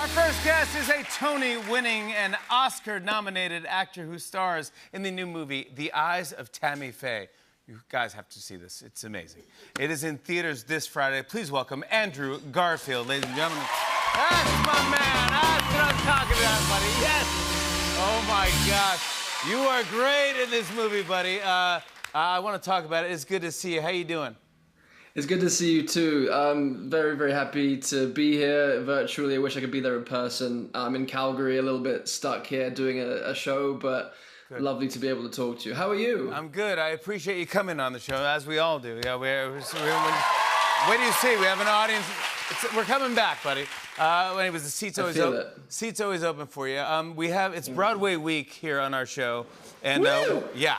Our first guest is a Tony-winning and Oscar-nominated actor who stars in the new movie, The Eyes of Tammy Faye. You guys have to see this. It's amazing. It is in theaters this Friday. Please welcome Andrew Garfield, ladies and gentlemen. That's my man. That's what I'm talking about, buddy. Yes. Oh, my gosh. You are great in this movie, buddy. I want to talk about it. It's good to see you. How you doing? It's good to see you too. I'm very, very happy to be here virtually. I wish I could be there in person. I'm in Calgary, a little bit stuck here doing a show, but good. Lovely to be able to talk to you. How are you? I'm good. I appreciate you coming on the show, as we all do. Yeah, wait do you see? We have an audience. We're coming back, buddy. Anyways, the seat's always open. Seat's always open for you. It's Broadway week here on our show, and yeah.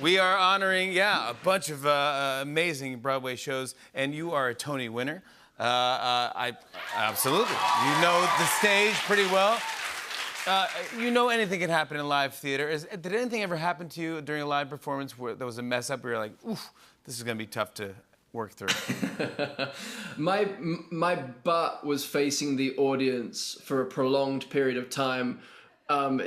We are honoring, a bunch of amazing Broadway shows, and you are a Tony winner. Absolutely. You know the stage pretty well. You know anything can happen in live theater. Did anything ever happen to you during a live performance where there was a mess up where you're like, oof, this is going to be tough to work through? My butt was facing the audience for a prolonged period of time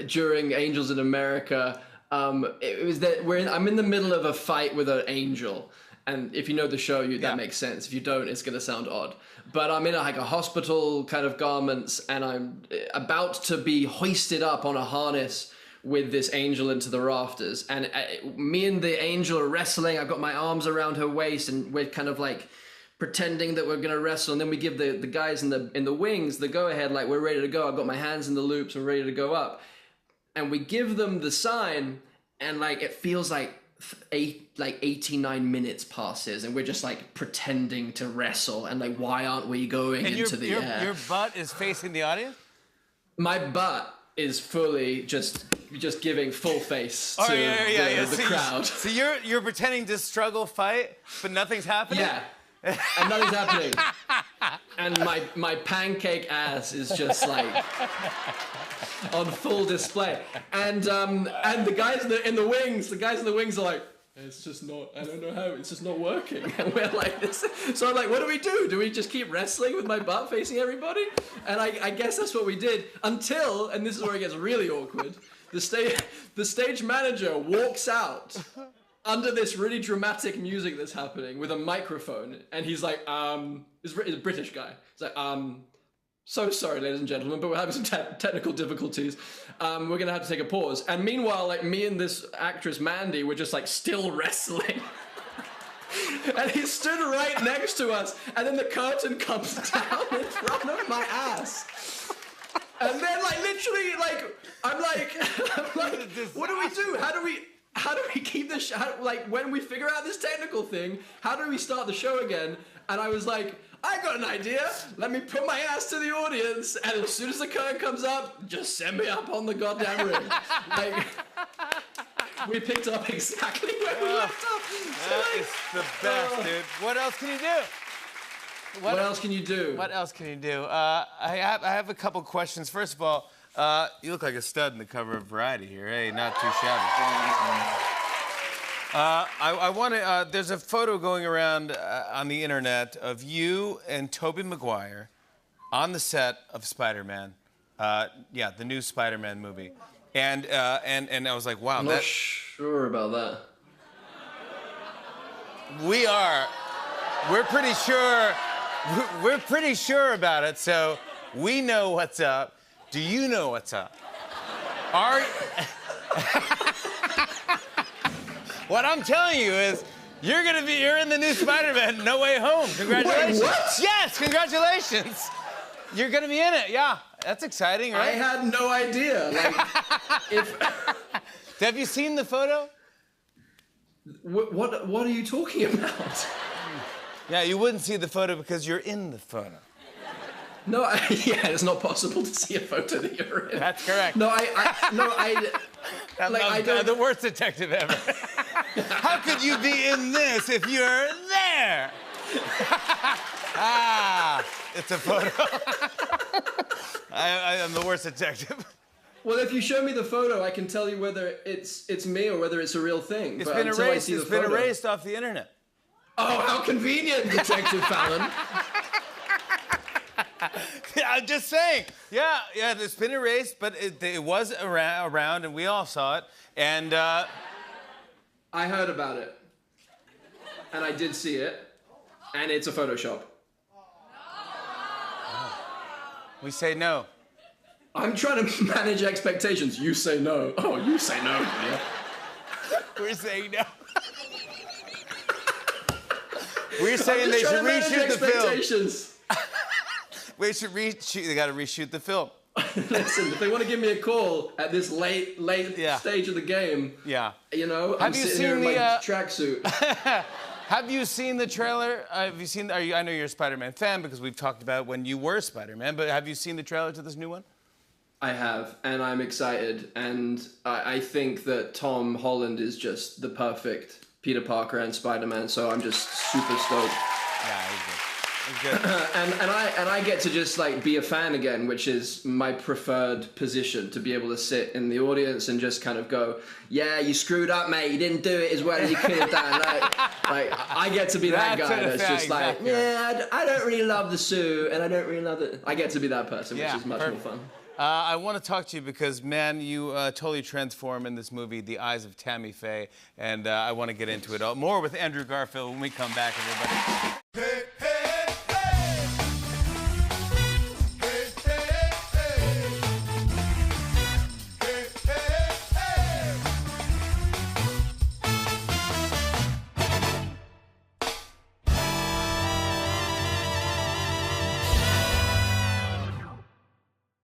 during Angels in America. It was that I'm in the middle of a fight with an angel, and if you know the show, that makes sense. If you don't, it's going to sound odd. But I'm in a hospital kind of garments, and I'm about to be hoisted up on a harness with this angel into the rafters. And me and the angel are wrestling. I've got my arms around her waist, and we're kind of like pretending that we're going to wrestle. And then we give the guys in the wings the go ahead, like we're ready to go. I've got my hands in the loops and ready to go up. And we give them the sign, and it feels like 89 minutes passes, and we're just pretending to wrestle, and why aren't we going into the air? Your butt is facing the audience? My butt is fully just giving full face to the crowd. So you're pretending to struggle, fight, but nothing's happening? Yeah. And nothing's happening. And my pancake ass is just on full display. And the guys in the wings are like, it's just not, I don't know how, it's just not working. And we're like this. So I'm like, what do we do? Do we just keep wrestling with my butt facing everybody? And I guess that's what we did until, and this is where it gets really awkward, the stage manager walks out under this really dramatic music that's happening with a microphone, and he's like, he's a British guy. He's like, so sorry, ladies and gentlemen, but we're having some technical difficulties. We're gonna have to take a pause. And meanwhile, me and this actress, Mandy, were just still wrestling. And he stood right next to us, and then the curtain comes down in front of my ass. And then literally, I'm like, what do we do? How do we keep this when we figure out this technical thing, how do we start the show again? And I was like, I got an idea. Let me put my ass to the audience, and as soon as the curtain comes up, just send me up on the goddamn ring. We picked up exactly where we left off. That is the best, dude. What else can you do? What else can you do? What else can you do? I have a couple questions. First of all, you look like a stud in the cover of Variety here. Hey, not too shabby. I want to. There's a photo going around on the internet of you and Tobey Maguire on the set of Spider-Man. The new Spider-Man movie. And I was like, wow. I'm not sure about that. We're pretty sure. We're pretty sure about it. So we know what's up. Do you know what's up? What I'm telling you is, you're in the new Spider-Man, No Way Home. Congratulations. Wait, what? Yes, congratulations. You're gonna be in it. Yeah, that's exciting, right? I had no idea. Have you seen the photo? What are you talking about? Yeah, you wouldn't see the photo because you're in the photo. No, it's not possible to see a photo that you're in. That's correct. I'm the worst detective ever. How could you be in this if you're there? It's a photo. I'm the worst detective. Well, if you show me the photo, I can tell you whether it's me or whether it's a real thing. It's been erased off the internet. Oh, how convenient, Detective Fallon. I'm just saying. Yeah, it's been erased, but it was around, and we all saw it. And I heard about it, and I did see it, and it's a Photoshop. we say no. I'm trying to manage expectations. You say no. Oh, you say no. Yeah. We're saying no. We're saying they should reshoot the film. We should reshoot. They got to reshoot the film. Listen, if they want to give me a call at this late stage of the game, you know, I'm sitting here in my tracksuit. Have you seen the trailer? Have you seen? I know you're a Spider-Man fan because we've talked about when you were Spider-Man. But have you seen the trailer to this new one? I have, and I'm excited. And I think that Tom Holland is just the perfect Peter Parker and Spider-Man. So I'm just super stoked. Yeah, he's good. He's good. and I get to just like be a fan again, which is my preferred position, to be able to sit in the audience and just kind of go, yeah, you screwed up, mate. You didn't do it as well as you could have done. Like I get to be that guy that's just like, yeah, I don't really love the suit, and I don't really love it. I get to be that person, which is much more fun. I want to talk to you because, man, you totally transform in this movie, The Eyes of Tammy Faye, and I want to get into it all more with Andrew Garfield when we come back, everybody.